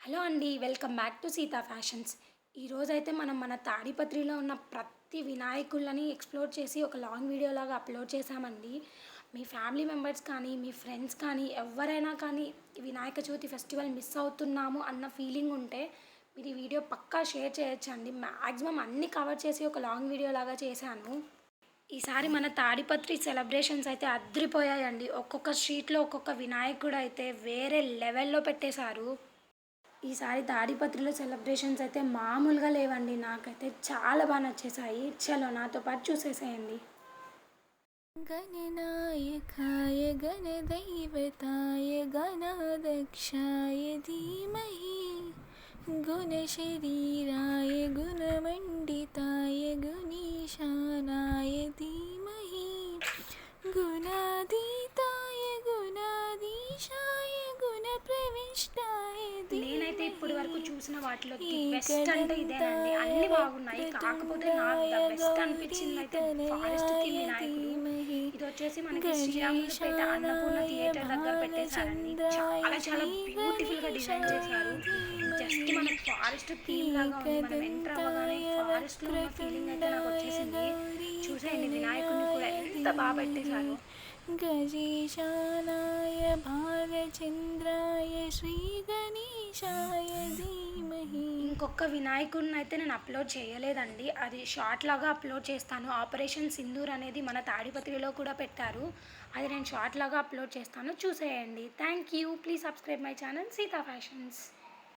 Hello అండి. Welcome back to Sita fashions. ఈరోజైతే మనం మన తాడిపత్రిలో ఉన్న ప్రతి వినాయకులని ఎక్స్‌ప్లోర్ చేసి ఒక లాంగ్ వీడియోలాగా అప్‌లోడ్ చేశామండి. మీ ఫ్యామిలీ మెంబర్స్ కానీ, మీ ఫ్రెండ్స్ కానీ, ఎవ్వరైనా కానీ ఈ వినాయక చవితి ఫెస్టివల్ మిస్ అవుతున్నాము అన్న ఫీలింగ్ ఉంటే మీరు ఈ వీడియో పక్కా షేర్ చేయొచ్చండి. మాక్సిమం అన్నీ కవర్ చేసి ఒక లాంగ్ వీడియోలాగా చేశాను. ఈసారి మన తాడిపత్రి సెలబ్రేషన్స్ అయితే అద్రిపోయాయండి. ఒక్కొక్క స్ట్రీట్‌లో ఒక్కొక్క వినాయకుడైతే వేరే లెవెల్‌లో పెట్టేశారు. ఈసారి తాడిపత్రిలో సెలబ్రేషన్స్ అయితే మామూలుగా లేవండి. నాకైతే చాలా బాగా నచ్చేసాయి. చలో నాతో పాటు చూసేసేయండి. गणनायकाय गणदैवताय गणाध्यक्षाय धीमहि गुणशरीराय गुणमण्डिताय गुणीशानाय धीमहि गुणातीताय गुणाधीशाय गुणप्रविष्टाय నేనైతే ఇప్పటి వరకు धीमहि చూసిన వాటిలో ది బెస్ట్ అంటే ఇదేనండి. అన్నీ బాగున్నాయి. కాకపోతే నాకు ద బెస్ట్ అనిపించింది అయితే ఫారెస్ట్ థీమ్ వినాయకుడు. ఇది వచ్చేసి మనకి శ్రీరాములుపేట అన్నపూర్ణ థియేటర్ దగ్గర పెట్టేశారండి. చాలా చాలా బ్యూటిఫుల్‌గా డిజైన్ చేశారు. జస్ట్ మనకి ఫారెస్ట్ థీమ్ లాగా ఉంది. మనం ఎంటర్ అవ్వగానే ఫారెస్ట్‌లో ఉన్న ఫీలింగ్ అయితే నాకు వచ్చేసింది. చూసేయండి వినాయకుడిని కూడా ఎంత బాగా పెట్టేశారో. गजेशानाय भालचन्द्राय श्रीगणेशाय धीमहि ఇంకొక వినాయకుడిని అయితే నేను అప్లోడ్ చేయలేదండి. అది షార్ట్ లాగా అప్లోడ్ చేస్తాను. ఆపరేషన్ సింధూర్ అనేది మన తాడిపత్రిలో కూడా పెట్టారు. అది నేను షార్ట్ లాగా అప్లోడ్ చేస్తాను. చూసేయండి. Thank you. Please subscribe my channel Sita fashions.